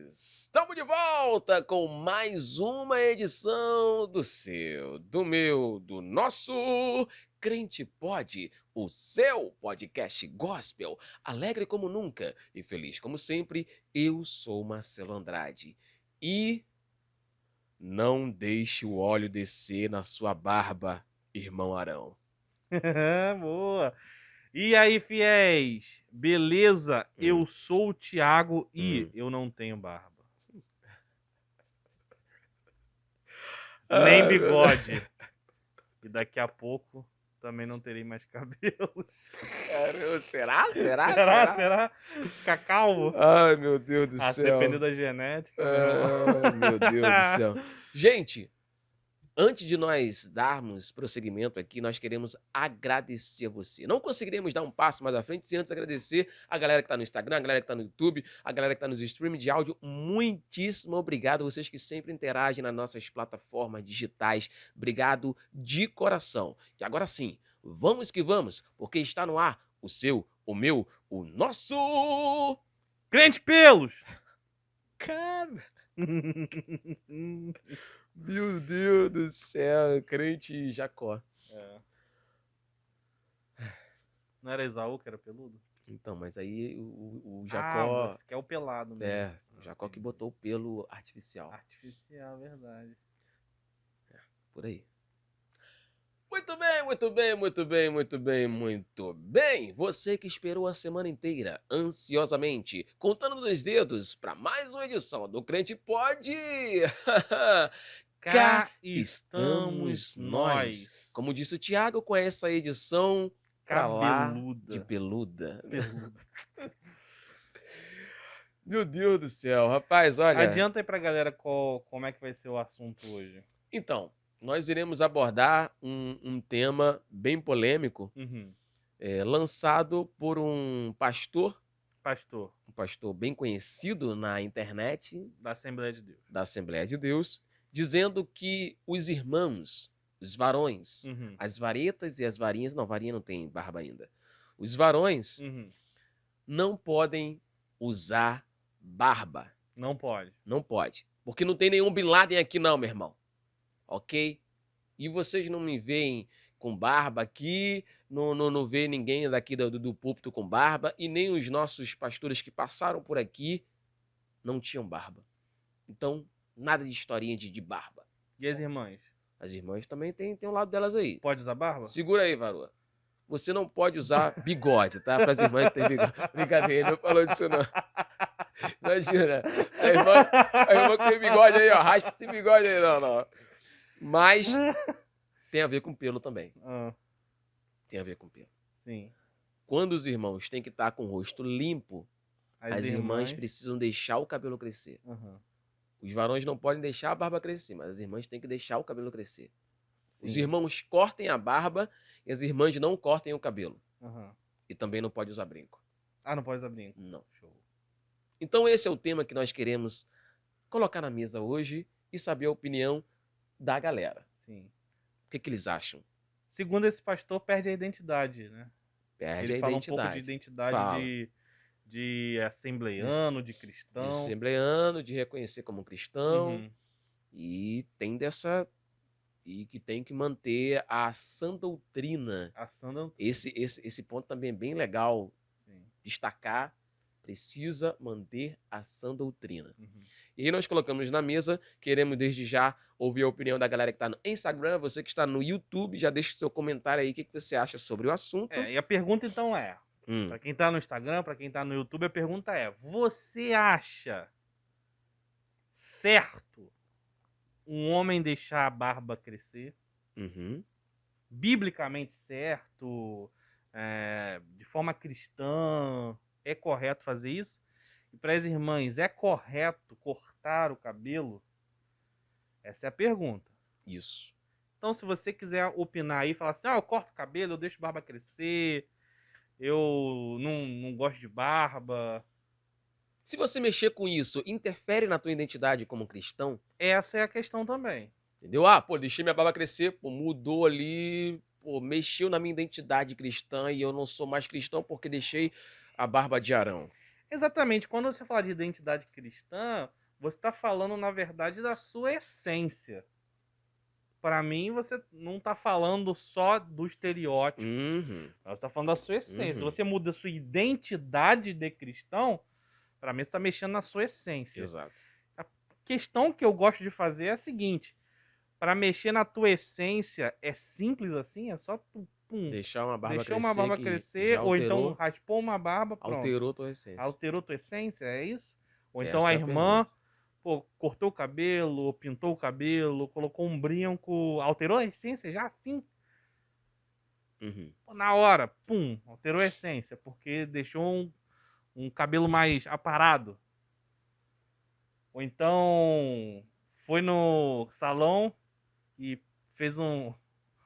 Estamos de volta com mais uma edição do seu, do meu, do nosso Crente Pod, o seu podcast gospel, alegre como nunca e feliz como sempre. Eu sou Marcelo Andrade e não deixe o óleo descer na sua barba, irmão Arão. Boa! E aí, fiéis? Beleza? Eu sou o Thiago e eu não tenho barba. Nem Ai, meu Deus. bigode. E daqui a pouco também não terei mais cabelos. Caramba, será? Será? Será? Será? Ficar calvo? Ai, meu Deus do Se depender céu. da genética, meu irmão. Ai, meu Deus do céu. Gente, antes de nós darmos prosseguimento aqui, nós queremos agradecer a você. Não conseguiremos dar um passo mais à frente sem antes agradecer a galera que está no Instagram, a galera que está no YouTube, a galera que está nos streams de áudio. Muitíssimo obrigado a vocês que sempre interagem nas nossas plataformas digitais. Obrigado de coração. E agora sim, vamos que vamos, porque está no ar o seu, o meu, o nosso... Crente Pelos! Cara... Meu Deus do céu, crente Jacó. É. Não era Esaú que era peludo? Então, mas aí o Jacó... você quer o pelado mesmo. o Jacó que botou o pelo artificial. Artificial, verdade. Por aí. Muito bem, muito bem, muito bem, muito bem, muito bem. Você que esperou a semana inteira, ansiosamente, contando nos dedos para mais uma edição do Crente Pod. Cá estamos nós. Como disse o Thiago, com essa edição pra lá de peluda. Meu Deus do céu, rapaz, olha... Adianta aí pra galera como é que vai ser o assunto hoje. Então, nós iremos abordar um tema bem polêmico, lançado por um pastor bem conhecido na internet, da Assembleia de Deus, dizendo que os irmãos, os varões, as varetas e as varinhas, não, varinha não tem barba ainda, os varões não podem usar barba. Não pode. Não pode, porque não tem nenhum Bin Laden aqui não, meu irmão. Ok? E vocês não me veem com barba aqui, não vê ninguém daqui do púlpito com barba, e nem os nossos pastores que passaram por aqui não tinham barba. Então, nada de historinha de barba. E as irmãs? As irmãs também tem um lado delas aí. Pode usar barba? Segura aí, varoa. Você não pode usar bigode, tá? Para as irmãs que têm bigode. Brincadeira, ele não falou disso não. Imagina, a irmã que tem bigode aí, ó, raspa esse bigode aí, não. Mas tem a ver com pelo também. Tem a ver com pelo. Sim. Quando os irmãos têm que estar com o rosto limpo, as irmãs precisam deixar o cabelo crescer. Os varões não podem deixar a barba crescer, mas as irmãs têm que deixar o cabelo crescer. Sim. Os irmãos cortem a barba e as irmãs não cortem o cabelo. E também não pode usar brinco. Ah, não pode usar brinco? Não. Show. Então esse é o tema que nós queremos colocar na mesa hoje e saber a opinião da galera. Sim. O que eles acham? Segundo esse pastor, perde a identidade, né? Perde Ele a fala identidade. Um pouco de identidade de assembleiano, de cristão. De assembleiano, de reconhecer como cristão. E tem dessa... E que tem que manter a sã doutrina. Esse ponto também é bem legal. Sim. Destacar. Precisa manter a sã doutrina. E aí nós colocamos na mesa, queremos desde já ouvir a opinião da galera que está no Instagram, você que está no YouTube, já deixa o seu comentário aí, o que você acha sobre o assunto. E a pergunta então é, para quem está no Instagram, para quem está no YouTube, a pergunta é, você acha certo um homem deixar a barba crescer? Biblicamente certo, de forma cristã, é correto fazer isso? E para as irmãs, é correto cortar o cabelo? Essa é a pergunta. Isso. Então, se você quiser opinar aí, falar assim, eu corto o cabelo, eu deixo a barba crescer, eu não gosto de barba. Se você mexer com isso, interfere na tua identidade como cristão? Essa é a questão também. Entendeu? Deixei minha barba crescer, mudou ali, mexeu na minha identidade cristã e eu não sou mais cristão porque deixei a barba de Arão. Exatamente. Quando você fala de identidade cristã, você está falando, na verdade, da sua essência. Para mim, você não está falando só do estereótipo. Uhum. Você está falando da sua essência. Se Uhum. você muda a sua identidade de cristão, para mim, você está mexendo na sua essência. Exato. A questão que eu gosto de fazer é a seguinte: para mexer na tua essência, é simples assim? É só Deixar uma barba deixou crescer uma barba que crescer, já ou então alterou, raspou uma barba, pronto. alterou tua essência. Alterou tua essência, é isso? Ou então Essa a é a irmã, pergunta. pô, cortou o cabelo, pintou o cabelo, colocou um brinco, alterou a essência já assim? Uhum. Pô, na hora, pum, alterou a essência, porque deixou um cabelo mais aparado. Ou então foi no salão e fez um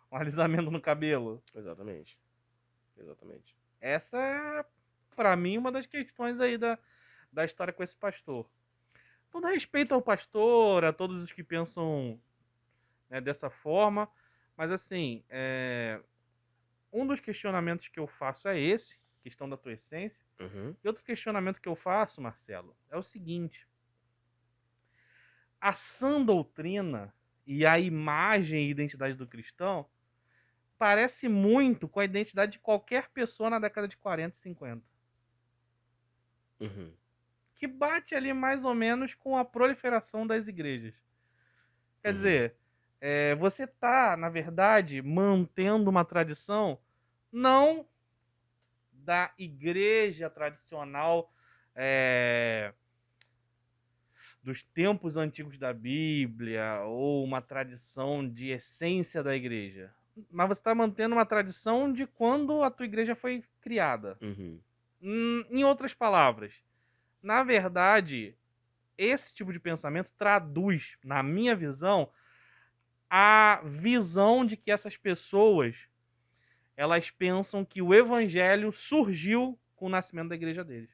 alisamento no cabelo. Exatamente. Exatamente. Essa é, pra mim, uma das questões aí da história com esse pastor. Todo respeito ao pastor, a todos os que pensam, né, dessa forma, mas assim, um dos questionamentos que eu faço é esse, questão da tua essência. Uhum. E outro questionamento que eu faço, Marcelo, é o seguinte: a sã doutrina e a imagem e identidade do cristão parece muito com a identidade de qualquer pessoa na década de 40 e 50. Uhum. Que bate ali mais ou menos com a proliferação das igrejas. Quer dizer, você está, na verdade, mantendo uma tradição não da igreja tradicional, dos tempos antigos da Bíblia, ou uma tradição de essência da igreja. Mas você está mantendo uma tradição de quando a tua igreja foi criada. Uhum. Em outras palavras, na verdade, esse tipo de pensamento traduz, na minha visão, a visão de que essas pessoas, elas pensam que o evangelho surgiu com o nascimento da igreja deles.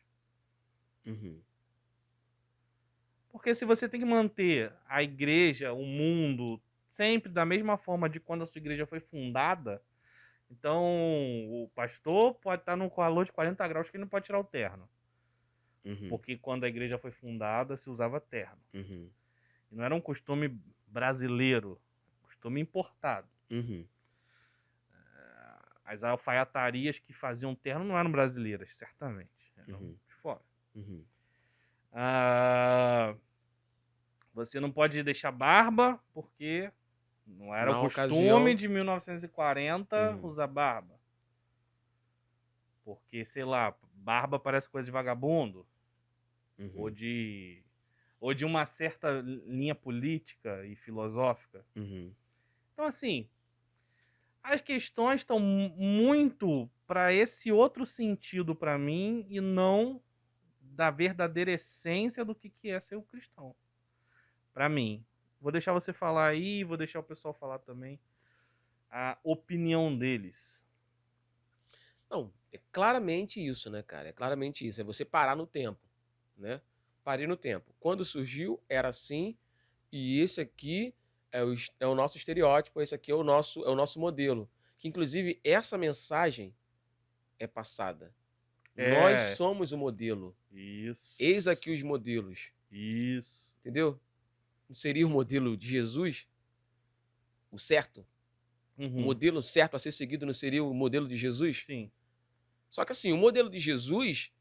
Uhum. Porque se você tem que manter a igreja, o mundo, sempre da mesma forma de quando a sua igreja foi fundada, então o pastor pode estar num calor de 40 graus que ele não pode tirar o terno. Uhum. Porque quando a igreja foi fundada, se usava terno. Uhum. E não era um costume brasileiro, costume importado. Uhum. As alfaiatarias que faziam terno não eram brasileiras, certamente. Eram de fora. Uhum. Você não pode deixar barba, porque não era o Na costume ocasião. de 1940 usar barba. Porque, sei lá, barba parece coisa de vagabundo. Uhum. Ou de uma certa linha política e filosófica. Uhum. Então, assim, as questões estão muito para esse outro sentido para mim e não da verdadeira essência do que é ser um cristão. Para mim. Vou deixar você falar aí, vou deixar o pessoal falar também a opinião deles. Não, é claramente isso, né, cara? É claramente isso. É você parar no tempo, né? Parei no tempo. Quando surgiu, era assim, e esse aqui é o nosso estereótipo, esse aqui é o nosso modelo. Que, inclusive, essa mensagem é passada. Nós somos o modelo. Isso. Eis aqui os modelos. Isso. Entendeu? Não seria o modelo de Jesus? O certo? O modelo certo a ser seguido não seria o modelo de Jesus? Sim. Só que assim, o modelo de Jesus,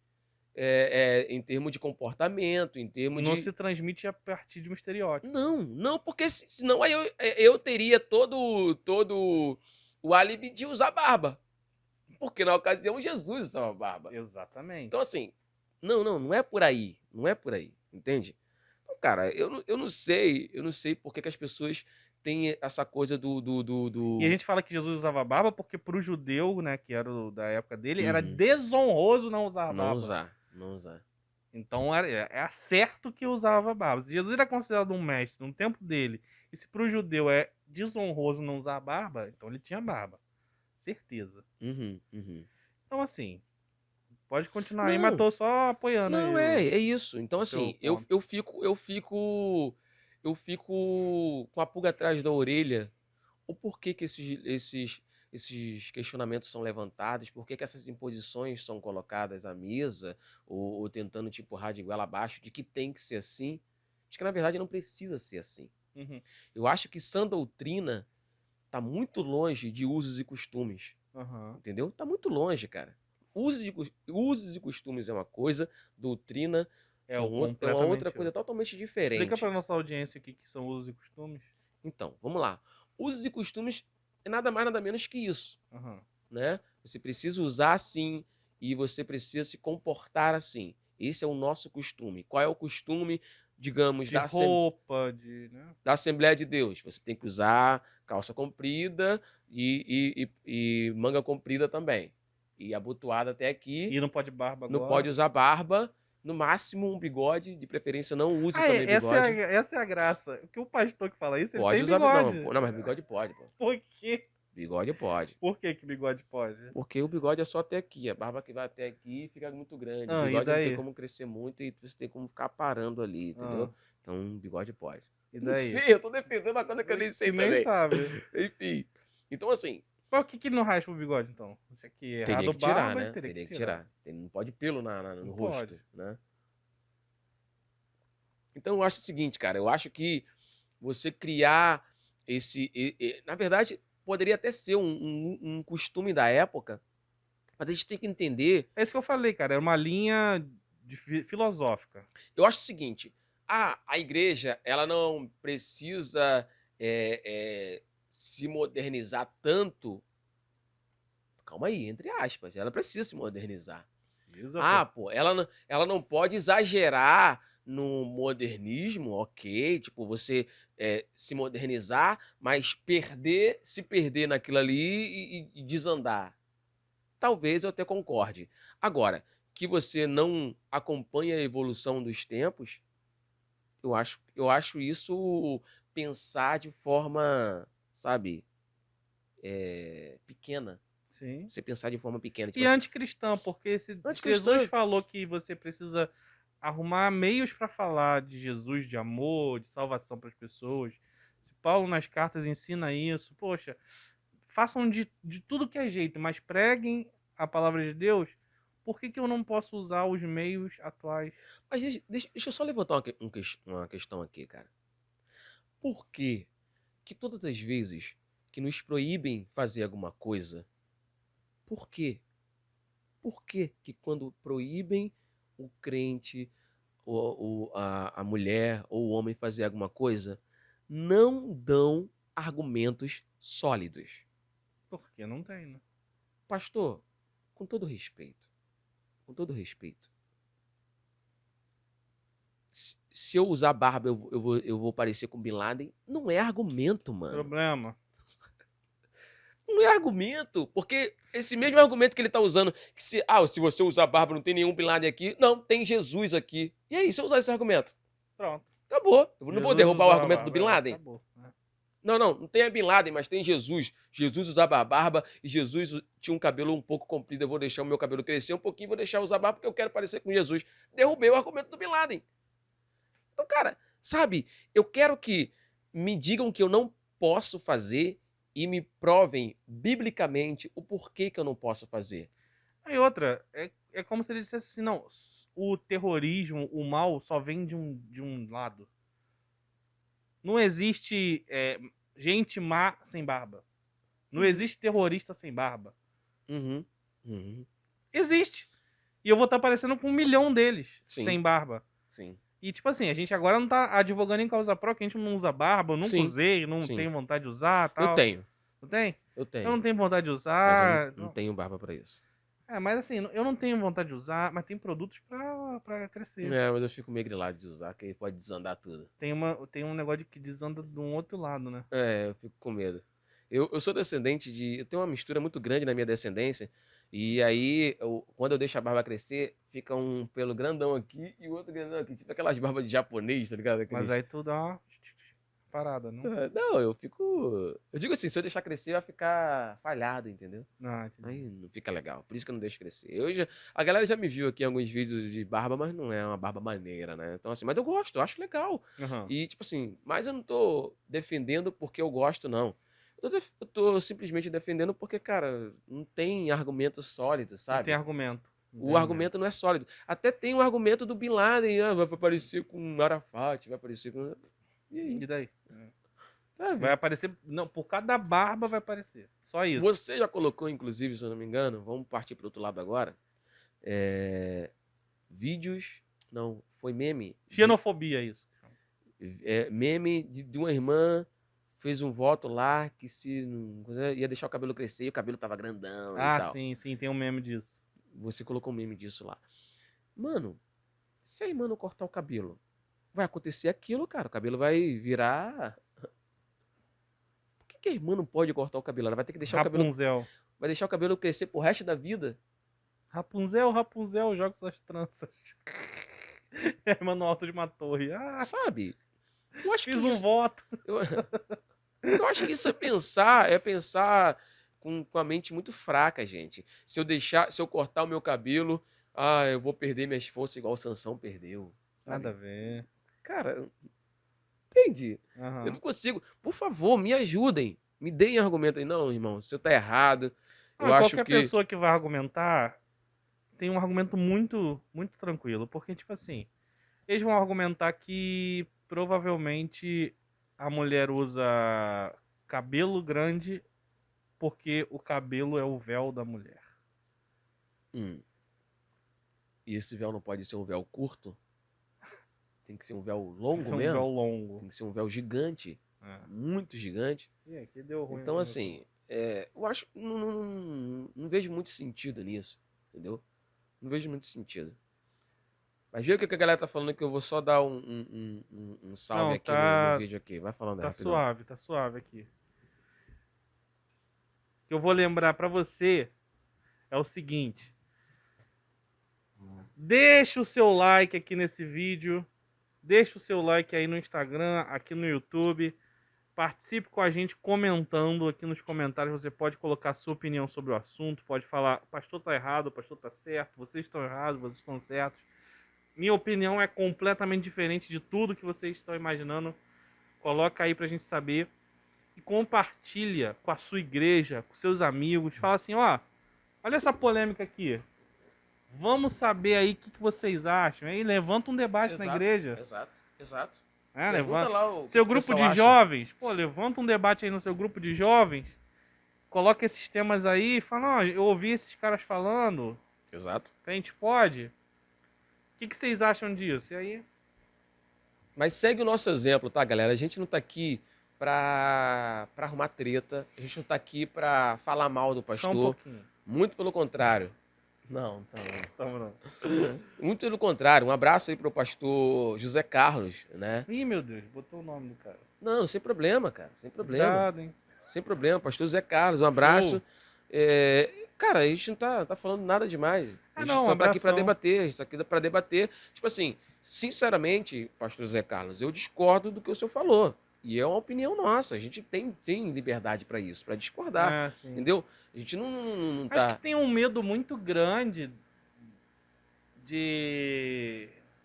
em termos de comportamento, em termos Não de... se transmite a partir de um estereótipo. Não, porque senão aí eu teria todo o álibi de usar barba. Porque na ocasião Jesus usava barba. Exatamente. Então assim, não é por aí. Não é por aí, entende? Então, cara, eu não sei por que as pessoas têm essa coisa E a gente fala que Jesus usava barba porque pro judeu, né, que era da época dele, era Uhum. desonroso não usar barba. Não usar. Então é certo que usava barba. Se Jesus era considerado um mestre no tempo dele, e se pro judeu é desonroso não usar barba, então ele tinha barba. Certeza. Uhum. Então, assim, pode continuar aí, mas tô só apoiando aí. Não, é isso. Então, assim, seu ponto. eu fico com a pulga atrás da orelha. O porquê que esses questionamentos são levantados, por que que essas imposições são colocadas à mesa, ou tentando te empurrar de goela abaixo, de que tem que ser assim. Acho que, na verdade, não precisa ser assim. Uhum. Eu acho que sã doutrina tá muito longe de usos e costumes, Aham. entendeu? Tá muito longe, cara. Usos e costumes é uma coisa, doutrina É é uma completamente outra coisa outro. totalmente Explica diferente. pra nossa audiência o que são usos e costumes. Então, vamos lá. Usos e costumes é nada mais, nada menos que isso, Aham. né? Você precisa usar assim e você precisa se comportar assim. Esse é o nosso costume. Qual é o costume, digamos, De roupa, né? da Assembleia de Deus? Você tem que usar calça comprida e manga comprida também. E abotoada até aqui. E não pode barba Não agora. pode usar barba. No máximo um bigode. De preferência não use Ah, também bigode. essa é a graça. Porque o pastor que fala isso, ele Pode tem usar... bigode. Não, mas bigode pode, pô. Por quê? Bigode pode. Por que bigode pode? Porque o bigode é só até aqui. A barba que vai até aqui fica muito grande. O Ah, e bigode não tem daí? como crescer muito e você tem como ficar parando ali, entendeu? Ah, Então, bigode pode. e Não daí? sei, eu tô defendendo uma coisa que eu nem sei Que nem também. sabe. Enfim. Então, assim, Mas o que não raspa o bigode, então? Isso aqui é teria errado que tirar, barba, né? teria Teria que tirar. tirar. Não pode pelo no Não rosto, pode. né? Então, eu acho o seguinte, cara. Eu acho que você criar na verdade, poderia até ser um costume da época, mas a gente tem que entender. É isso que eu falei, cara. É uma linha filosófica. Eu acho o seguinte, a igreja, ela não precisa se modernizar tanto. Calma aí, entre aspas, ela precisa se modernizar. Precisa, Pô, ela não pode exagerar no modernismo, ok, tipo, você se modernizar, mas se perder naquilo ali e desandar. Talvez eu até concorde. Agora, que você não acompanha a evolução dos tempos, eu acho isso pensar de forma, sabe, pequena. Sim. Você pensar de forma pequena. E anticristão, porque se Jesus falou que você precisa arrumar meios para falar de Jesus, de amor, de salvação para as pessoas. Se Paulo nas cartas ensina isso, poxa, façam de tudo que é jeito, mas preguem a palavra de Deus. Por que eu não posso usar os meios atuais? Mas deixa eu só levantar uma questão aqui, cara. Por que todas as vezes que nos proíbem fazer alguma coisa, por quê? Por que quando proíbem o crente, a mulher ou o homem fazer alguma coisa, não dão argumentos sólidos? Porque não tem, né? Pastor, com todo respeito, se eu usar barba eu vou parecer com Bin Laden, não é argumento, mano. Problema. Não é argumento, porque esse mesmo argumento que ele tá usando, que se você usar barba não tem nenhum Bin Laden aqui, não, tem Jesus aqui. E aí, se eu usar esse argumento? Pronto. Acabou. Eu não vou derrubar o argumento do Bin Laden. Acabou. Não tem a Bin Laden, mas tem Jesus. Jesus usava a barba e Jesus tinha um cabelo um pouco comprido. Eu vou deixar o meu cabelo crescer um pouquinho, vou deixar usar barba porque eu quero parecer com Jesus. Derrubei o argumento do Bin Laden. Então, cara, sabe, eu quero que me digam que eu não posso fazer e me provem biblicamente o porquê que eu não posso fazer. Aí outra, é como se ele dissesse assim, não, o terrorismo, o mal só vem de um lado. Não existe gente má sem barba. Não existe terrorista sem barba. Existe. E eu vou estar aparecendo com 1 milhão deles sem barba. Sim. E tipo assim, a gente agora não tá advogando em causa própria, que a gente não usa barba, eu nunca usei, não tenho vontade de usar, tal. Eu tenho. Não tem? Eu tenho. Eu não tenho vontade de usar. Mas eu não tenho barba pra isso. Mas assim, eu não tenho vontade de usar, mas tem produtos pra crescer. Mas eu fico meio grilado de usar, que pode desandar tudo. Tem um negócio que desanda de um outro lado, né? Eu fico com medo. Eu sou descendente eu tenho uma mistura muito grande na minha descendência. E aí, quando eu deixo a barba crescer, fica um pelo grandão aqui e o outro grandão aqui. Tipo aquelas barbas de japonês, tá ligado? Mas aí tu dá uma parada, não? Não, eu fico... Eu digo assim, se eu deixar crescer, vai ficar falhado, entendeu? Aí não fica legal. Por isso que eu não deixo crescer. A galera já me viu aqui em alguns vídeos de barba, mas não é uma barba maneira, né? Então assim, mas eu gosto, eu acho legal. E tipo assim, mas eu não tô defendendo porque eu gosto, não. Eu tô simplesmente defendendo porque, cara, não tem argumento sólido, Não sabe? tem argumento. Não O tem argumento não é sólido. Até tem o argumento do Bin Laden, vai aparecer com Arafat, vai aparecer com... E aí? E daí? Sabe? Vai aparecer. Não, por causa da barba vai aparecer. Só isso. Você já colocou, inclusive, se eu não me engano, vamos partir para outro lado agora, vídeos, não, foi meme. Xenofobia, isso. Meme de uma irmã fez um voto lá que se não, ia deixar o cabelo crescer e o cabelo tava grandão e tal. Sim, tem um meme disso. Você colocou um meme disso lá. Mano, se a irmã não cortar o cabelo, vai acontecer aquilo, cara. O cabelo vai virar... Por que a irmã não pode cortar o cabelo? Ela vai ter que deixar o cabelo... Rapunzel. Vai deixar o cabelo crescer pro resto da vida? Rapunzel, joga suas tranças. É, mano, alto de uma torre. Sabe? Eu acho Fiz que um isso... voto. Eu acho que isso é pensar com a mente muito fraca, gente. Se eu cortar o meu cabelo, eu vou perder minhas forças igual o Sansão perdeu. Sabe? Nada a ver. Cara, entende? Uhum. Eu não consigo. Por favor, me ajudem. Me deem argumento aí. Não, irmão, você tá errado. Eu acho Qualquer que... pessoa que vai argumentar tem um argumento muito, muito tranquilo. Porque, tipo assim, eles vão argumentar que provavelmente a mulher usa cabelo grande porque o cabelo é o véu da mulher. E esse véu não pode ser um véu curto? Tem que ser um véu longo Tem que ser mesmo? um véu longo. Tem que ser um véu gigante. Muito gigante. Aqui deu ruim. Então, assim, eu acho... Não vejo muito sentido nisso. Entendeu? Não vejo muito sentido. Mas vê o que a galera tá falando, que eu vou só dar um salve Não, aqui no vídeo aqui. Vai falando aí, rapidão. Tá suave aqui. O que eu vou lembrar pra você é o seguinte. Deixa o seu like aqui nesse vídeo. Deixa o seu like aí no Instagram, aqui no YouTube. Participe com a gente comentando aqui nos comentários. Você pode colocar a sua opinião sobre o assunto. Pode falar, o pastor tá errado, o pastor tá certo. Vocês estão errados, vocês estão certos. Minha opinião é completamente diferente de tudo que vocês estão imaginando. Coloca aí pra gente saber. E compartilha com a sua igreja, com seus amigos. Fala assim, olha essa polêmica aqui. Vamos saber aí o que vocês acham. Aí levanta um debate na igreja. Exato. Levanta lá o seu grupo de jovens. Levanta um debate aí no seu grupo de jovens. Coloca esses temas aí e fala, eu ouvi esses caras falando. Exato. Que a gente pode. O que vocês acham disso? E aí? Mas segue o nosso exemplo, tá, galera? A gente não tá aqui pra arrumar treta. A gente não tá aqui pra falar mal do pastor. Só um pouquinho. Muito pelo contrário. Não. Não. Muito pelo contrário. Um abraço aí pro pastor José Carlos, né? Ih, meu Deus, botou o nome do cara. Não, sem problema, cara. Sem problema. Cuidado, hein? Sem problema. Pastor José Carlos, um abraço. Cara, a gente não tá falando nada demais. A gente só tá aqui pra debater. A gente tá aqui pra debater. Tipo assim, sinceramente, pastor José Carlos, eu discordo do que o senhor falou. E é uma opinião nossa. A gente tem liberdade pra isso, pra discordar. Entendeu? A gente não tá... Acho que tem um medo muito grande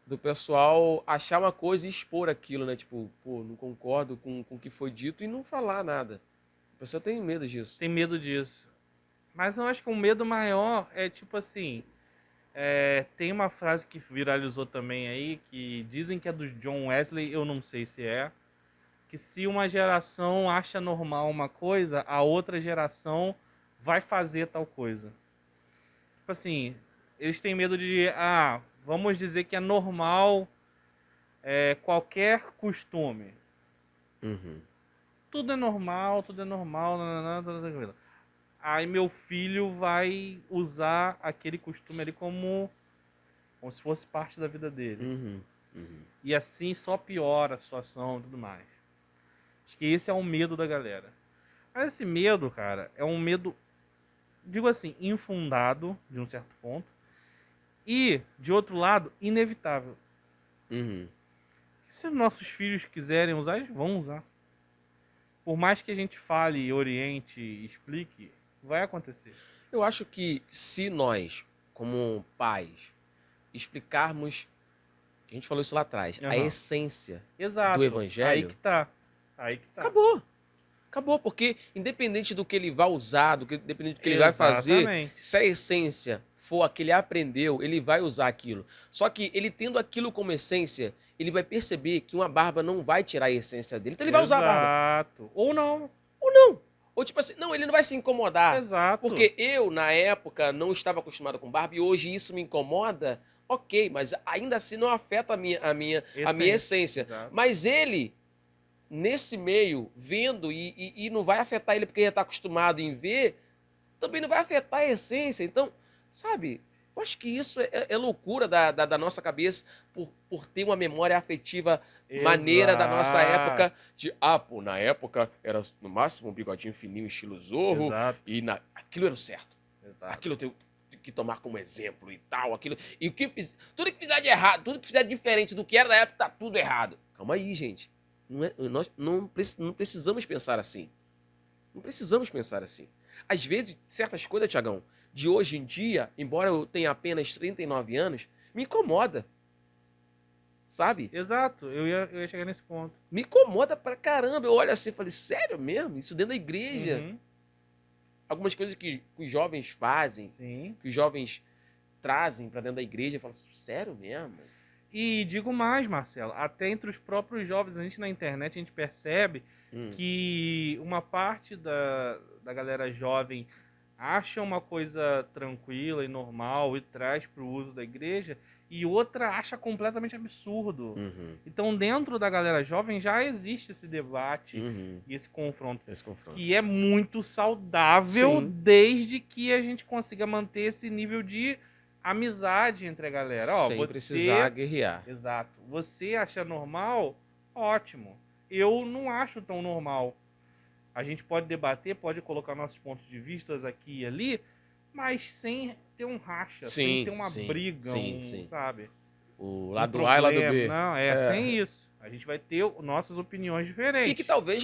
do pessoal achar uma coisa e expor aquilo, né? Tipo, não concordo com o que foi dito e não falar nada. A pessoa tem medo disso. Tem medo disso. Mas eu acho que um medo maior é tipo assim... tem uma frase que viralizou também aí, que dizem que é do John Wesley, eu não sei se é, que se uma geração acha normal uma coisa, a outra geração vai fazer tal coisa. Tipo assim, eles têm medo de, vamos dizer que é normal qualquer costume. Uhum. Tudo é normal, tudo tranquilo. Aí meu filho vai usar aquele costume ali como se fosse parte da vida dele. E assim só piora a situação e tudo mais. Acho que esse é o medo da galera. Mas esse medo, cara, é um medo, digo assim, infundado, de um certo ponto. E, de outro lado, inevitável. Se nossos filhos quiserem usar, eles vão usar. Por mais que a gente fale, oriente, explique, vai acontecer. Eu acho que se nós, como pais, explicarmos, a gente falou isso lá atrás, a essência do evangelho... Aí que tá. Acabou. Acabou, porque independente do que ele vai usar, independente do que ele vai fazer, Exatamente. se a essência for a que ele aprendeu, ele vai usar aquilo. Só que ele tendo aquilo como essência, ele vai perceber que uma barba não vai tirar a essência dele. Então ele vai usar a barba. Exato. Ou não. Ou não. Ou tipo assim, não, ele não vai se incomodar. Exato. Porque eu, na época, não estava acostumado com barba e hoje isso me incomoda. Ok, mas ainda assim não afeta a minha essência. Exato. Mas ele, nesse meio, vendo e não vai afetar ele porque ele está acostumado em ver, também não vai afetar a essência. Então, sabe, eu acho que isso é loucura da nossa cabeça por ter uma memória afetiva maneira da nossa época. De, pô, na época era no máximo um bigodinho fininho, estilo Zorro, Exato. e aquilo era o certo. Exato. Aquilo eu tenho que tomar como exemplo e tal, aquilo. E tudo que fizer de errado, tudo que fizer diferente do que era da época, tá tudo errado. Calma aí, gente. Nós não precisamos pensar assim. Não precisamos pensar assim. Às vezes, certas coisas, Tiagão, de hoje em dia, embora eu tenha apenas 39 anos, me incomoda. Sabe? Exato. Eu ia chegar nesse ponto. Me incomoda pra caramba. Eu olho assim e falei, sério mesmo? Isso dentro da igreja? Uhum. Algumas coisas que os jovens fazem, Sim. que os jovens trazem pra dentro da igreja, eu falo, sério mesmo? E digo mais, Marcelo, até entre os próprios jovens, a gente na internet, a gente percebe que uma parte da galera jovem acha uma coisa tranquila e normal e traz para o uso da igreja, e outra acha completamente absurdo. Então, dentro da galera jovem já existe esse debate e esse confronto, que é muito saudável. Sim. Desde que a gente consiga manter esse nível de amizade entre a galera. Sem precisar guerrear. Exato. Você acha normal? Ótimo. Eu não acho tão normal. A gente pode debater, pode colocar nossos pontos de vista aqui e ali, mas sem ter um racha, sem ter uma briga, sabe? O lado A e o lado B. Não, sem isso. A gente vai ter nossas opiniões diferentes. E que talvez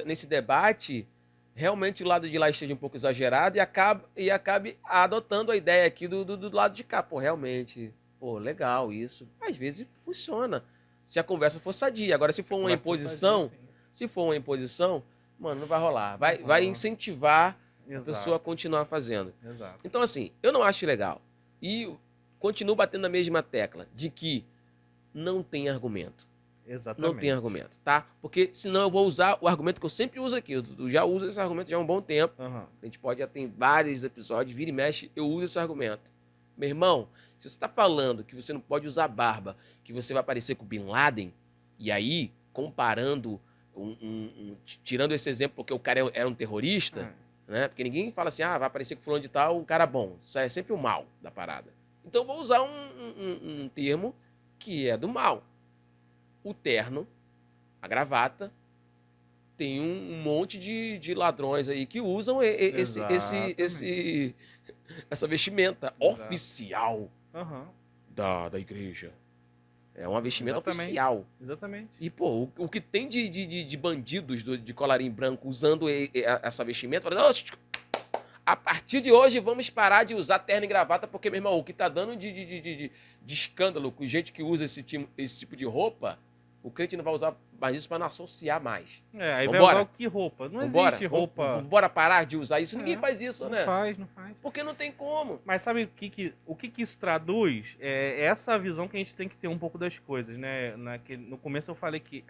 nesse debate, realmente o lado de lá esteja um pouco exagerado e acabe adotando a ideia aqui do lado de cá. Pô, realmente, legal isso. Às vezes funciona, se a conversa for sadia. Agora, se for uma imposição, mano, não vai rolar. Vai incentivar a pessoa a continuar fazendo. Exato. Então, assim, eu não acho legal. E continuo batendo na mesma tecla de que não tem argumento. Exatamente. Não tem argumento, tá? Porque senão eu vou usar o argumento que eu sempre uso aqui. Eu já uso esse argumento já há um bom tempo. A gente já tem vários episódios, vira e mexe, eu uso esse argumento. Meu irmão, se você tá falando que você não pode usar barba, que você vai parecer com o Bin Laden, e aí, comparando, tirando esse exemplo porque o cara era um terrorista, né? Porque ninguém fala assim, vai parecer com fulano de tal, um cara bom. Isso é sempre o mal da parada. Então eu vou usar um termo que é do mal. O terno, a gravata, tem um monte de ladrões aí que usam essa vestimenta oficial da igreja. É uma vestimenta oficial. Exatamente. E, pô, o que tem de bandidos de colarinho branco usando essa vestimenta, a partir de hoje vamos parar de usar terno e gravata, porque, meu irmão, o que tá dando de escândalo com gente que usa esse tipo de roupa, o crente não vai usar mais isso para não associar mais. Aí vai usar que roupa? Não existe roupa. Bora parar de usar isso? Ninguém faz isso, né? Não faz. Porque não tem como. Mas sabe o que isso traduz? É essa visão que a gente tem que ter um pouco das coisas, né? No começo eu falei que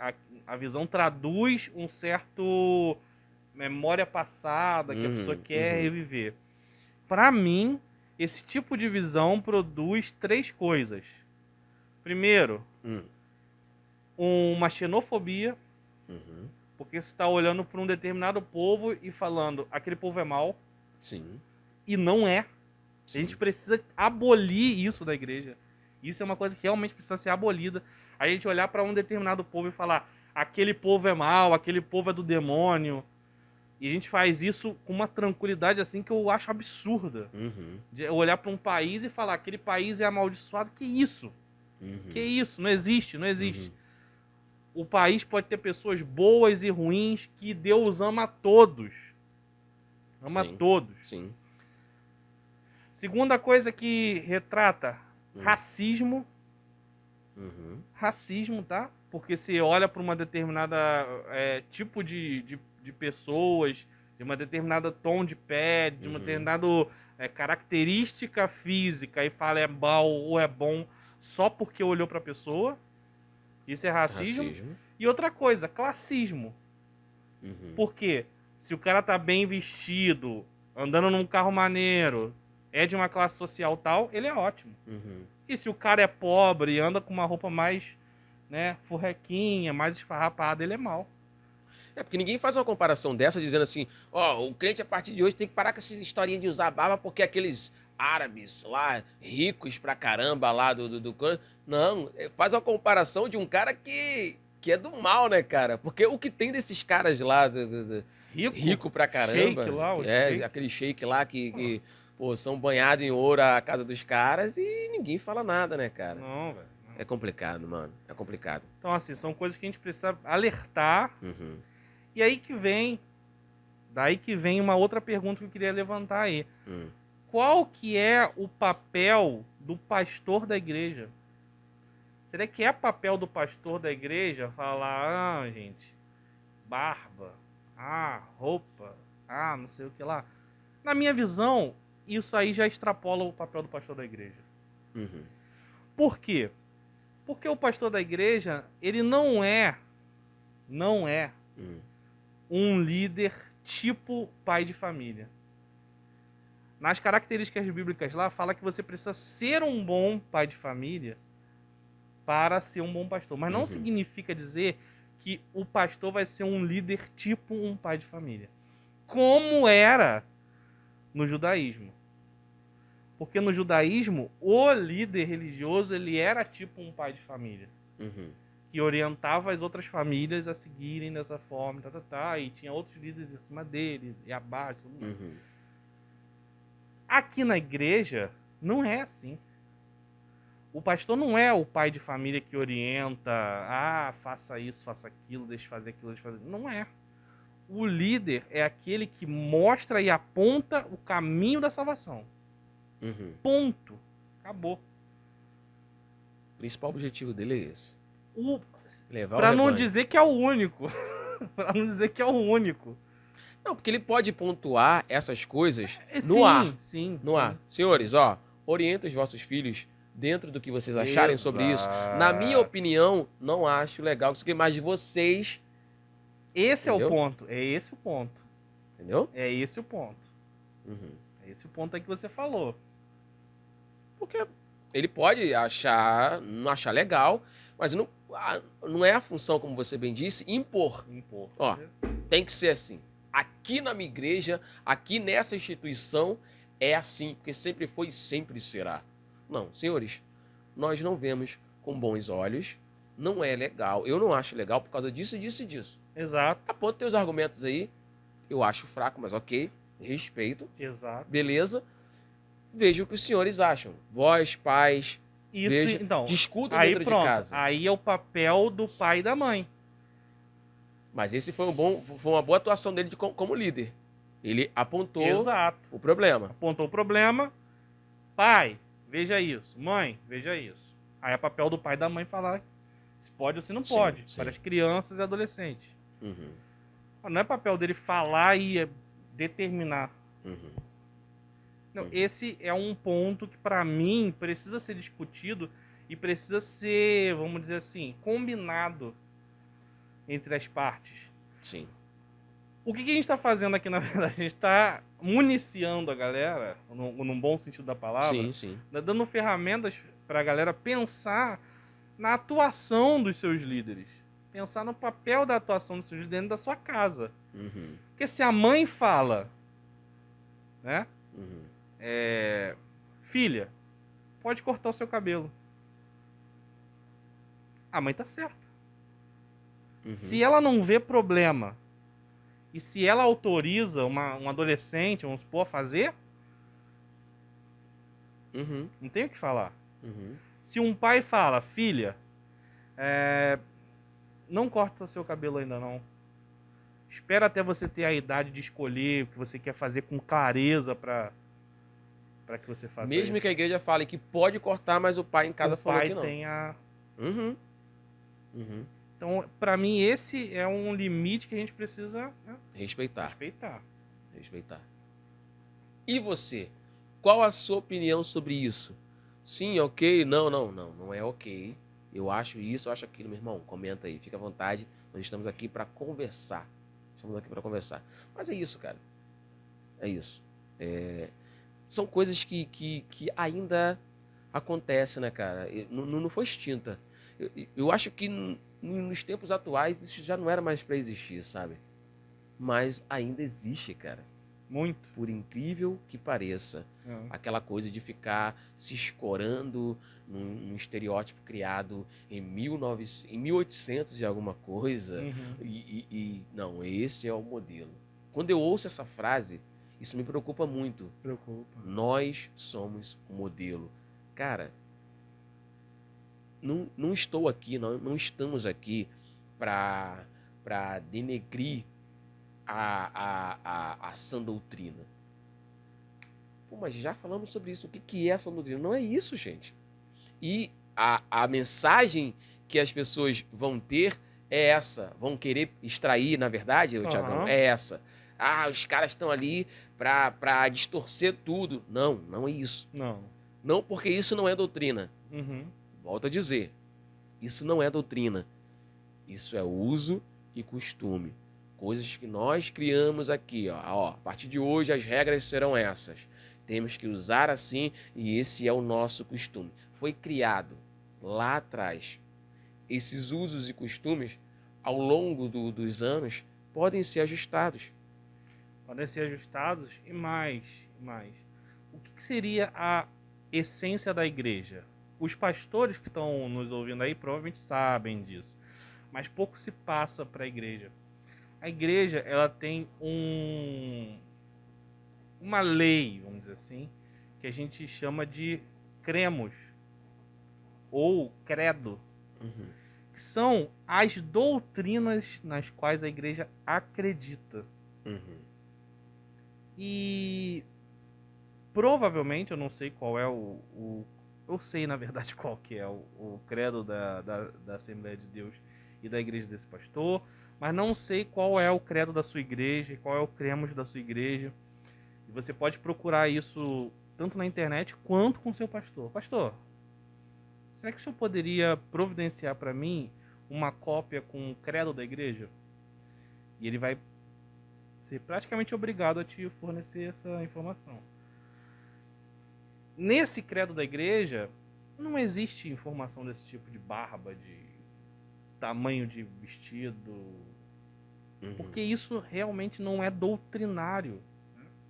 a visão traduz um certo memória passada que a pessoa quer reviver. Para mim, esse tipo de visão produz 3 coisas. Primeiro, uma xenofobia, porque você está olhando para um determinado povo e falando, aquele povo é mau. Sim. E não é. Sim. A gente precisa abolir isso da igreja. Isso é uma coisa que realmente precisa ser abolida. A gente olhar para um determinado povo e falar, aquele povo é mau, aquele povo é do demônio. E a gente faz isso com uma tranquilidade assim que eu acho absurda. De olhar para um país e falar, aquele país é amaldiçoado. Que isso? Que isso? Não existe. O país pode ter pessoas boas e ruins que Deus ama a todos. Ama a todos. Sim. Segunda coisa que retrata racismo. Racismo, tá? Porque você olha para uma determinada tipo de de pessoas, de uma determinada tom de pele, de uma determinada característica física e fala é mal ou é bom só porque olhou pra pessoa. Isso é racismo. E outra coisa, classismo. Por quê? Se o cara tá bem vestido, andando num carro maneiro, é de uma classe social tal, ele é ótimo. E se o cara é pobre e anda com uma roupa mais, né, furrequinha, mais esfarrapada, ele é mau. É porque ninguém faz uma comparação dessa dizendo assim, ó, o crente a partir de hoje tem que parar com essa historinha de usar barba porque aqueles árabes lá, ricos pra caramba lá do... Não, faz uma comparação de um cara que é do mal, né, cara? Porque o que tem desses caras lá, rico pra caramba, Shake lá, shake. Aquele shake lá que pô, são banhados em ouro a casa dos caras e ninguém fala nada, né, cara? Não, velho. É complicado, mano. É complicado. Então, assim, são coisas que a gente precisa alertar. E aí daí que vem uma outra pergunta que eu queria levantar aí. Qual que é o papel do pastor da igreja? Será que é papel do pastor da igreja falar, gente, barba, roupa, não sei o que lá? Na minha visão, isso aí já extrapola o papel do pastor da igreja. Por quê? Porque o pastor da igreja, ele não é um líder tipo pai de família. Nas características bíblicas lá, fala que você precisa ser um bom pai de família para ser um bom pastor. Mas não significa dizer que o pastor vai ser um líder tipo um pai de família. Como era no judaísmo. Porque no judaísmo, o líder religioso, ele era tipo um pai de família. Que orientava as outras famílias a seguirem dessa forma, e tinha outros líderes acima dele, e abaixo, tudo mais. Aqui na igreja, não é assim. O pastor não é o pai de família que orienta, faça isso, faça aquilo, deixe fazer aquilo, deixe fazer. Não é. O líder é aquele que mostra e aponta o caminho da salvação. Ponto. Acabou. O principal objetivo dele é esse. Pra não dizer que é o único. Pra não dizer que é o único. Não, porque ele pode pontuar essas coisas no ar. No ar. Senhores, ó, orientem os vossos filhos dentro do que vocês acharem sobre isso. Na minha opinião, não acho legal que isso queime mais de vocês. Esse é o ponto. É esse o ponto. Entendeu? É esse o ponto. É esse o ponto aí que você falou. Porque ele pode não achar legal, mas não é a função, como você bem disse, impor. Ó, tem que ser assim. Aqui na minha igreja, aqui nessa instituição, é assim, porque sempre foi e sempre será. Não, senhores, nós não vemos com bons olhos, não é legal. Eu não acho legal por causa disso, disso e disso. Exato. Aponta teus argumentos aí, eu acho fraco, mas ok, respeito. Exato. Beleza. Veja o que os senhores acham. Vós, pais, isso, então, discutam dentro de casa. Aí é o papel do pai e da mãe. Mas esse foi uma boa atuação dele como líder. Ele apontou o problema. Apontou o problema. Pai, veja isso. Mãe, veja isso. Aí é papel do pai e da mãe falar se pode ou se não pode. Sim. Para as crianças e adolescentes. Não é papel dele falar e determinar. Não, esse é um ponto que, para mim, precisa ser discutido e precisa ser, vamos dizer assim, combinado entre as partes. Sim. O que a gente está fazendo aqui, na verdade? A gente está municiando a galera, num bom sentido da palavra, dando ferramentas para a galera pensar na atuação dos seus líderes. Pensar no papel da atuação dos seus líderes dentro da sua casa. Porque se a mãe fala, né? Filha, pode cortar o seu cabelo. A mãe tá certa. Se ela não vê problema e se ela autoriza um adolescente, vamos supor, a fazer, não tem o que falar. Se um pai fala, filha, não corta o seu cabelo ainda não. Espera até você ter a idade de escolher o que você quer fazer com clareza para que você faça isso. Mesmo que a igreja fale que pode cortar, mas o pai em casa falou que não. O pai tem a... Então Então, para mim, esse é um limite que a gente precisa, né, Respeitar. respeitar. E você? Qual a sua opinião sobre isso? Sim, ok? Não é ok. Eu acho isso, eu acho aquilo, meu irmão. Comenta aí, fica à vontade. Nós estamos aqui para conversar. Mas é isso, cara. É isso. São coisas que ainda acontecem, né, cara? Não foi extinta. Eu acho que nos tempos atuais isso já não era mais para existir, sabe? Mas ainda existe, cara. Muito. Por incrível que pareça. Aquela coisa de ficar se escorando num estereótipo criado em 1800 e alguma coisa. Não, esse é o modelo. Quando eu ouço essa frase, isso me preocupa muito. Nós somos o modelo. Cara, não estou aqui, não estamos aqui para denegrir a sã doutrina. Pô, mas já falamos sobre isso. O que é a sã doutrina? Não é isso, gente. E a mensagem que as pessoas vão ter é essa. Vão querer extrair, na verdade, Thiagão, é essa. Os caras estão ali para distorcer tudo. Não é isso. Não, porque isso não é doutrina. Volto a dizer. Isso não é doutrina. Isso é uso e costume. Coisas que nós criamos aqui, ó. A partir de hoje as regras serão essas. Temos que usar assim e esse é o nosso costume. Foi criado lá atrás. Esses usos e costumes, ao longo dos anos, podem ser ajustados. E mais. O que seria a essência da igreja? Os pastores que estão nos ouvindo aí provavelmente sabem disso. Mas pouco se passa para a igreja. A igreja, ela tem uma lei, vamos dizer assim, que a gente chama de cremos ou credo, que são as doutrinas nas quais a igreja acredita. E provavelmente, eu não sei qual é eu sei, na verdade, qual que é o credo da Assembleia de Deus e da igreja desse pastor, mas não sei qual é o credo da sua igreja e qual é o cremos da sua igreja. E você pode procurar isso tanto na internet quanto com seu pastor. Pastor, será que o senhor poderia providenciar para mim uma cópia com o credo da igreja? E ele vai ser praticamente obrigado a te fornecer essa informação. Nesse credo da igreja, não existe informação desse tipo de barba, de tamanho de vestido, porque isso realmente não é doutrinário.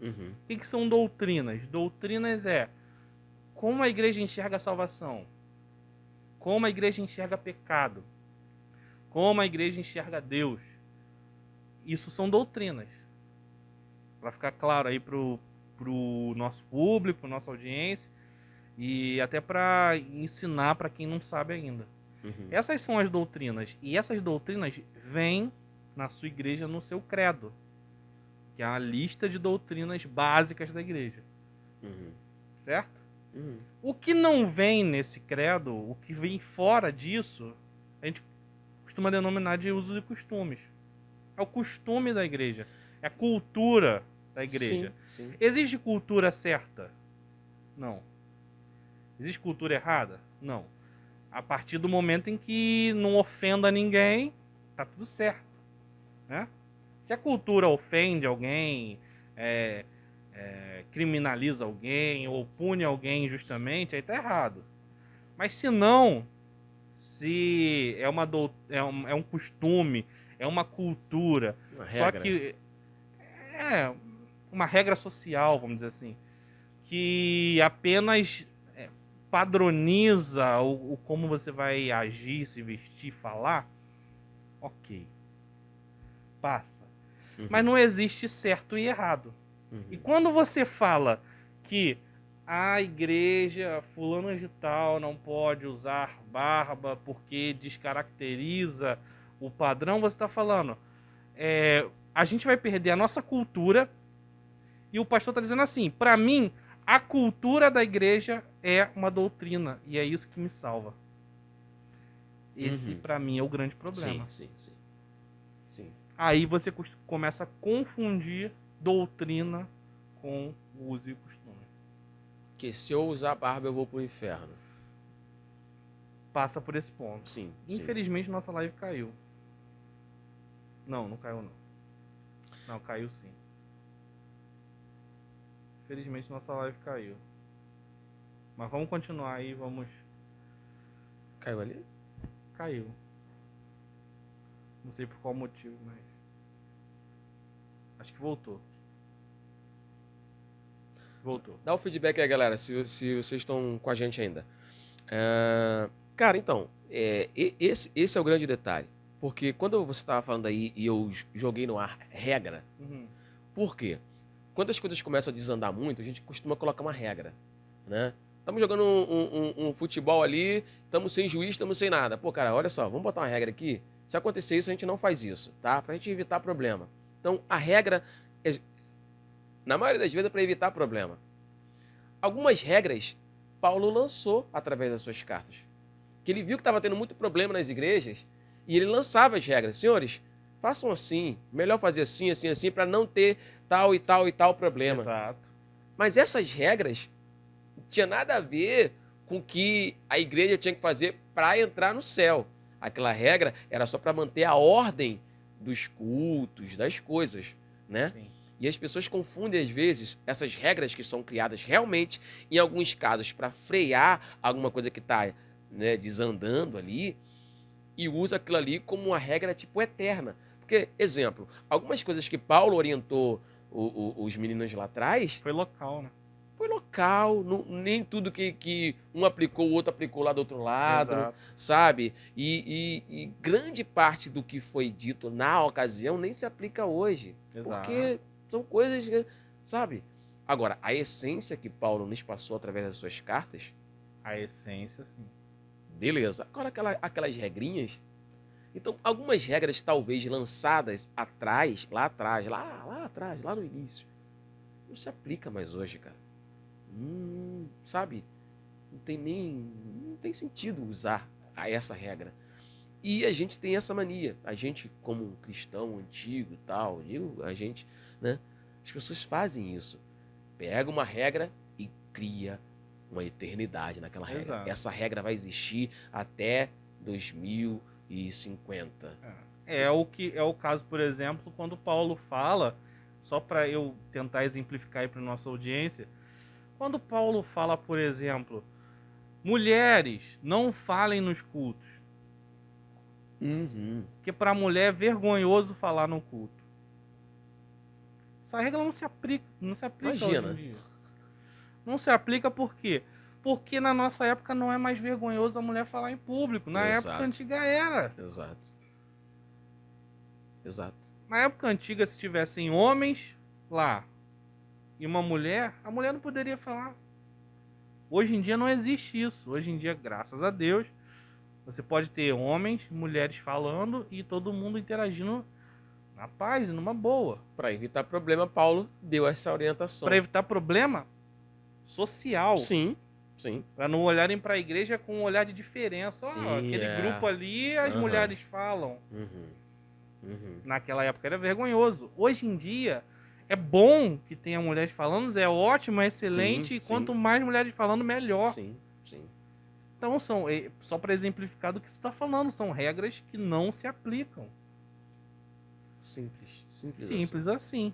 O que são doutrinas? Doutrinas é como a igreja enxerga a salvação, como a igreja enxerga pecado, como a igreja enxerga Deus. Isso são doutrinas. Para ficar claro aí pro nosso público, pro nossa audiência, e até para ensinar para quem não sabe ainda. Essas são as doutrinas. E essas doutrinas vêm na sua igreja no seu credo, que é a lista de doutrinas básicas da igreja. Certo? O que não vem nesse credo, o que vem fora disso, a gente costuma denominar de usos e costumes. É o costume da igreja. É a cultura da igreja. Sim. Existe cultura certa? Não. Existe cultura errada? Não. A partir do momento em que não ofenda ninguém, tá tudo certo, né? Se a cultura ofende alguém, criminaliza alguém ou pune alguém injustamente, aí tá errado. Mas se não, se é um costume, é uma cultura, só que é uma regra social, vamos dizer assim, que apenas padroniza o como você vai agir, se vestir, falar, ok, passa. Mas não existe certo e errado. E quando você fala que a igreja fulano de tal não pode usar barba porque descaracteriza o padrão, você está falando, a gente vai perder a nossa cultura. E o pastor está dizendo assim, para mim, a cultura da igreja é uma doutrina, e é isso que me salva. Esse, pra mim, é o grande problema. Sim. Aí você começa a confundir doutrina com uso e costume. Que se eu usar barba, eu vou pro inferno. Passa por esse ponto. Sim. Infelizmente, nossa live caiu. Não caiu não. Não, caiu sim. Infelizmente, nossa live caiu. Mas vamos continuar aí, vamos... Caiu ali? Caiu. Não sei por qual motivo, mas... Acho que voltou. Voltou. Dá o feedback aí, galera, se vocês estão com a gente ainda. Cara, então, esse é o grande detalhe. Porque quando você estava falando aí e eu joguei no ar regra, por quê? Quando as coisas começam a desandar muito, a gente costuma colocar uma regra, né? Estamos jogando um futebol ali, estamos sem juiz, estamos sem nada. Pô, cara, olha só, vamos botar uma regra aqui. Se acontecer isso, a gente não faz isso, tá? Pra gente evitar problema. Então, a regra, na maioria das vezes, é para evitar problema. Algumas regras, Paulo lançou através das suas cartas. Que ele viu que estava tendo muito problema nas igrejas e ele lançava as regras. Senhores, façam assim, melhor fazer assim, para não ter tal e tal e tal problema. Exato. Mas essas regras não tinha nada a ver com o que a igreja tinha que fazer para entrar no céu. Aquela regra era só para manter a ordem dos cultos, das coisas, né? Sim. E as pessoas confundem, às vezes, essas regras que são criadas realmente, em alguns casos, para frear alguma coisa que está, né, desandando ali, e usa aquilo ali como uma regra, tipo, eterna. Porque, exemplo, algumas coisas que Paulo orientou os meninos lá atrás... Foi local, né? Foi local, nem tudo que um aplicou, o outro aplicou lá do outro lado, Exato. sabe? E grande parte do que foi dito na ocasião nem se aplica hoje. Exato. Porque são coisas, sabe? Agora, a essência que Paulo nos passou através das suas cartas... A essência, sim. Beleza. Agora, aquelas regrinhas... Então, algumas regras talvez lançadas atrás, lá atrás, lá no início, não se aplica mais hoje, cara. Sabe? Não tem sentido usar essa regra. E a gente tem essa mania. A gente, como um cristão antigo e tal, a gente, né? As pessoas fazem isso. Pega uma regra e cria uma eternidade naquela regra. Exato. Essa regra vai existir até 2050. É o caso, por exemplo, quando Paulo fala, só para eu tentar exemplificar aí para nossa audiência, quando Paulo fala, por exemplo, mulheres não falem nos cultos, porque para a mulher é vergonhoso falar no culto. Essa regra não se aplica Imagina. hoje em dia. Não se aplica por quê? Porque na nossa época não é mais vergonhoso a mulher falar em público. Na Exato. época antiga era. Exato. Na época antiga, se tivessem homens lá e uma mulher, a mulher não poderia falar. Hoje em dia não existe isso. Hoje em dia, graças a Deus, você pode ter homens, mulheres falando e todo mundo interagindo na paz e numa boa. Para evitar problema, Paulo deu essa orientação. Para evitar problema social. Sim. Para não olharem para a igreja com um olhar de diferença. Aquele grupo ali, as mulheres falam. Naquela época era vergonhoso. Hoje em dia, é bom que tenha mulheres falando, é ótimo, é excelente. Sim. Quanto mais mulheres falando, melhor. Sim. Então, só para exemplificar do que você está falando, são regras que não se aplicam. Simples assim.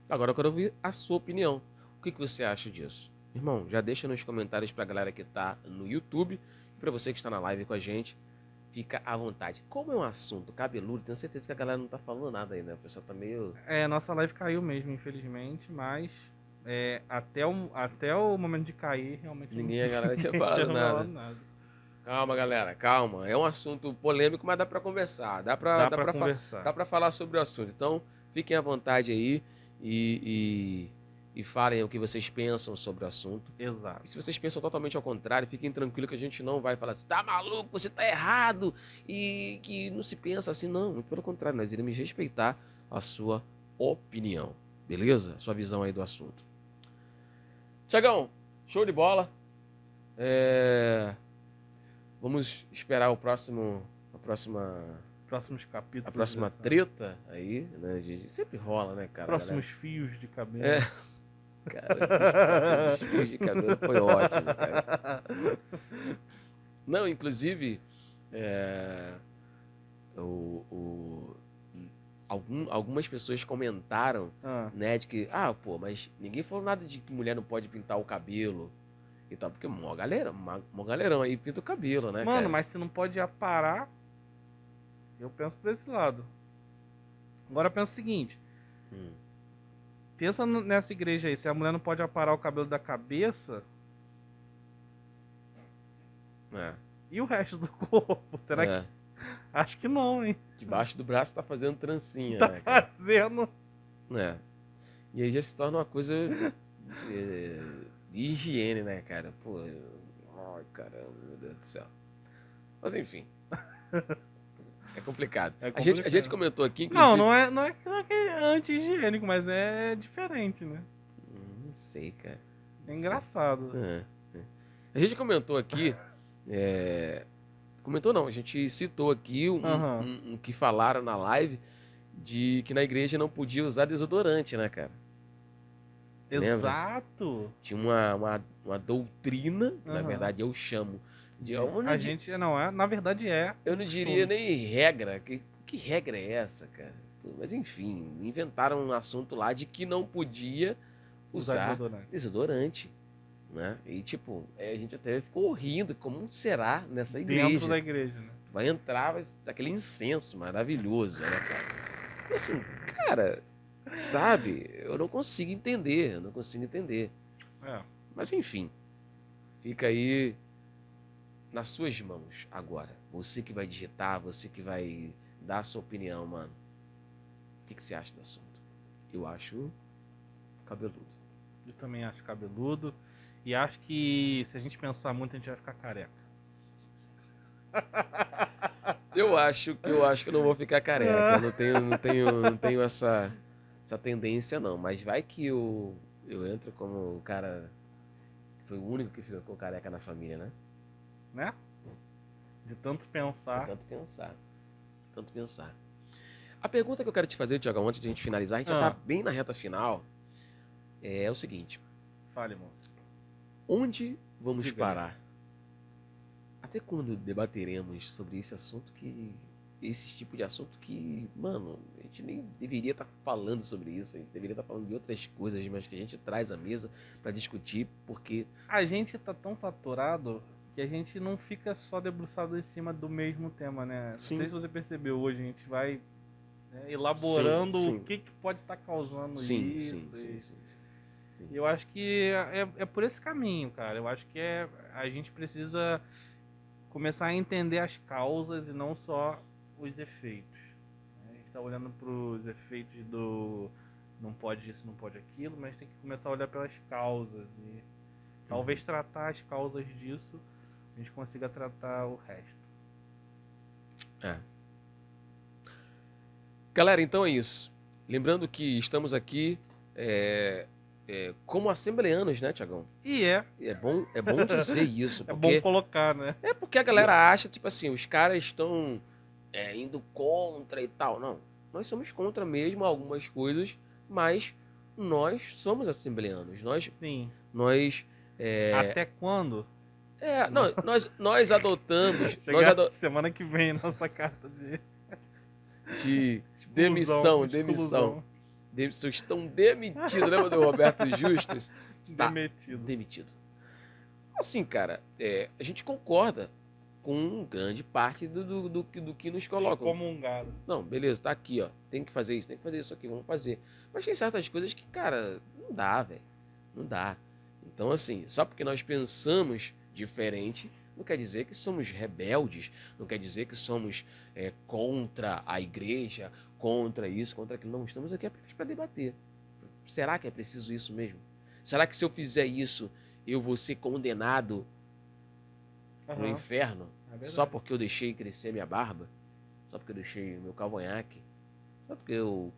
Agora eu quero ouvir a sua opinião. O que você acha disso? Irmão, já deixa nos comentários pra galera que tá no YouTube e pra você que está na live com a gente. Fica à vontade. Como é um assunto cabeludo, tenho certeza que a galera não tá falando nada ainda. O pessoal tá meio... Nossa live caiu mesmo, infelizmente, mas até o momento de cair, realmente a galera tinha falado nada. Calma, galera, calma. É um assunto polêmico, mas dá pra conversar. Dá pra falar sobre o assunto. Então, fiquem à vontade aí e falem o que vocês pensam sobre o assunto. Exato. E se vocês pensam totalmente ao contrário, fiquem tranquilos que a gente não vai falar assim, tá maluco, você tá errado, e que não se pensa assim, não. Muito pelo contrário, nós iremos respeitar a sua opinião, beleza? Sua visão aí do assunto. Tiagão, show de bola. Vamos esperar a próxima Próximos capítulos. a próxima dessa- treta aí, né? Sempre rola, né, cara? Próximos fios de cabelo. É, cara, os fios de cabelo foi ótimo, cara. Não, inclusive, é, algumas pessoas comentaram, Ah, né, de que, pô, mas ninguém falou nada de que mulher não pode pintar o cabelo e tal, porque mó galerão aí pinta o cabelo, né, mano, cara? mas se não pode aparar, eu penso por esse lado. Agora pensa o seguinte. Hum, Pensa nessa igreja aí, se a mulher não pode aparar o cabelo da cabeça é, e o resto do corpo, será que... é. Acho que não, hein? Debaixo do braço tá fazendo trancinha, Tá né, cara? fazendo... É. E aí já se torna uma coisa de higiene, né, cara? Pô, ai, caramba, meu Deus do céu. Mas enfim. É complicado. É A gente complicado. comentou aqui, inclusive. Não é que é anti-higiênico, mas é diferente, né? Não sei, cara. É Não sei. engraçado. A gente comentou aqui. Comentou não, a gente citou aqui Aham. um que falaram na live de que na igreja não podia usar desodorante, né, cara? Lembra? Exato. Tinha uma doutrina, que na Aham. verdade eu chamo de. A gente, não é, na verdade é. Eu não diria nem regra. Que regra é essa, cara? Pô, mas enfim, inventaram um assunto lá de que não podia usar desodorante, né? E tipo, a gente até ficou rindo, como será nessa igreja? Dentro da igreja, né? Vai entrar aquele incenso maravilhoso, né, cara? E assim, cara, sabe? Eu não consigo entender, É. Mas enfim, fica aí nas suas mãos agora. Você que vai digitar, você que vai dar a sua opinião, mano. O que você acha do assunto? Eu acho cabeludo. Eu também acho cabeludo. E acho que se a gente pensar muito, a gente vai ficar careca. Eu acho que eu não vou ficar careca. Eu não tenho essa tendência, não. Mas vai que eu entro como o cara que foi o único que ficou careca na família, né? Né? De tanto pensar. Tanto pensar. A pergunta que eu quero te fazer, Tiagão, antes de a gente finalizar, a gente já tá bem na reta final. É o seguinte. Fale, moço. Onde vamos Diga parar? Até quando debateremos sobre esse assunto esse tipo de assunto que, mano, a gente nem deveria estar falando sobre isso, a gente deveria estar falando de outras coisas, mas que a gente traz à mesa para discutir, porque... A gente tá tão saturado que a gente não fica só debruçado em cima do mesmo tema, né? Sim. Não sei se você percebeu, hoje a gente vai elaborando Sim. o que pode estar causando Sim. isso. Eu acho que é por esse caminho, cara. Eu acho que a gente precisa começar a entender as causas e não só os efeitos. A gente tá olhando pros efeitos do não pode isso, não pode aquilo, mas tem que começar a olhar pelas causas e talvez tratar as causas disso, a gente consiga tratar o resto. Galera, então é isso. Lembrando que estamos aqui como assembleanos, né, Tiagão? E é bom dizer isso, bom porque colocar, né? é porque a galera acha, tipo assim, os caras estão indo contra e tal. Não, nós somos contra mesmo algumas coisas, mas nós somos assembleanos. Sim. Nós Até quando? não, nós adotamos Semana que vem nossa carta de demissão. Vocês estão demitidos, lembra do Roberto Justus? Está demitido. Assim, cara, a gente concorda com grande parte do que nos colocam. Excomungado. Não, beleza, tá aqui, ó. Tem que fazer isso aqui, vamos fazer. Mas tem certas coisas que, cara, não dá, velho. Não dá. Então, assim, só porque nós pensamos diferente, não quer dizer que somos rebeldes, não quer dizer que somos contra a igreja, contra isso, contra aquilo. Não, estamos aqui apenas para debater. Será que é preciso isso mesmo? Será que se eu fizer isso, eu vou ser condenado no inferno só porque eu deixei crescer minha barba? Só porque eu deixei meu cavanhaque? Só porque eu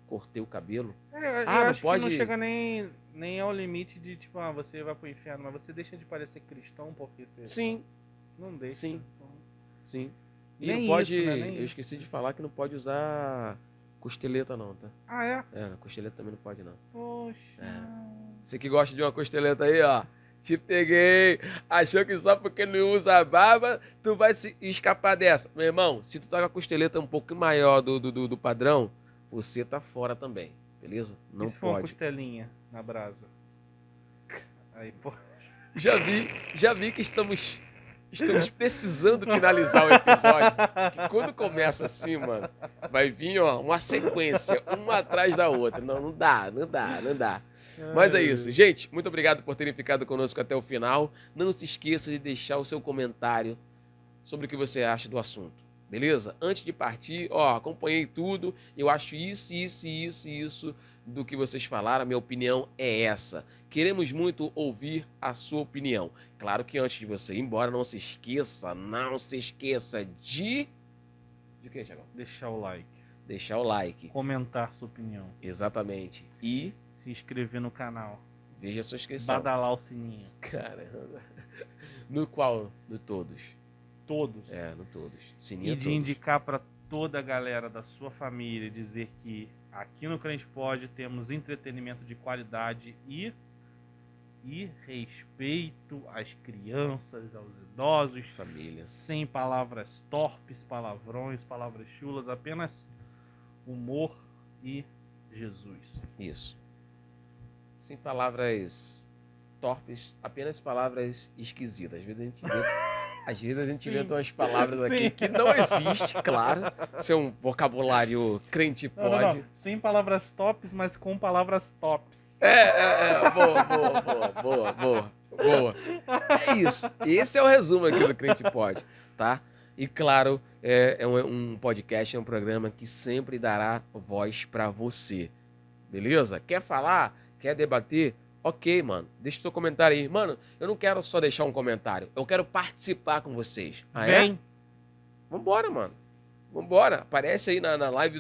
cortei o cabelo? Eu acho que não chega nem ao limite de, tipo, você vai pro inferno, mas você deixa de parecer cristão porque você... Sim. Não deixa. Sim. Sim. E Nem não pode. isso, né? Nem Eu isso. esqueci de falar que não pode usar costeleta, não, tá? Ah, é? É, costeleta também não pode, não. Poxa. Você que gosta de uma costeleta aí, ó. Te peguei. Achou que só porque não usa a barba, tu vai se escapar dessa. Meu irmão, se tu tá com a costeleta um pouco maior do padrão, você tá fora também. Beleza? Não E se for uma pode. costelinha na brasa? Aí, pô. Já vi que estamos precisando finalizar o episódio. Que quando começa assim, mano, vai vir, ó, uma sequência, uma atrás da outra. Não dá. Mas é isso. Gente, muito obrigado por terem ficado conosco até o final. Não se esqueça de deixar o seu comentário sobre o que você acha do assunto. Beleza? Antes de partir, ó, acompanhei tudo. Eu acho isso do que vocês falaram. A minha opinião é essa. Queremos muito ouvir a sua opinião. Claro que antes de você ir embora, não se esqueça de... De quê, Thiago? Deixar o like. Deixar o like. Comentar sua opinião. Exatamente. E Se inscrever no canal. veja a sua inscrição. Badalar o sininho. Caramba. No qual? No todos. Todos. É, no todos. Sininho E de todos. indicar para toda a galera da sua família, dizer que aqui no Crente Pod temos entretenimento de qualidade e respeito às crianças, aos idosos, Família. sem palavras torpes, palavrões, palavras chulas, apenas humor e Jesus. Isso. Sem palavras torpes, apenas palavras esquisitas. Às vezes a gente Sim. inventa umas palavras Sim. aqui que não existe, claro. Isso é um vocabulário crente pode. Não. Sem palavras tops, mas com palavras tops. Boa. É isso. Esse é o resumo aqui do Crente Pode, tá? E claro, é um podcast, é um programa que sempre dará voz pra você. Beleza? Quer falar? Quer debater? Ok, mano. Deixa o seu comentário aí. Mano, eu não quero só deixar um comentário. Eu quero participar com vocês. Ah, é? Vem. Vambora, mano. Vambora. Aparece aí na live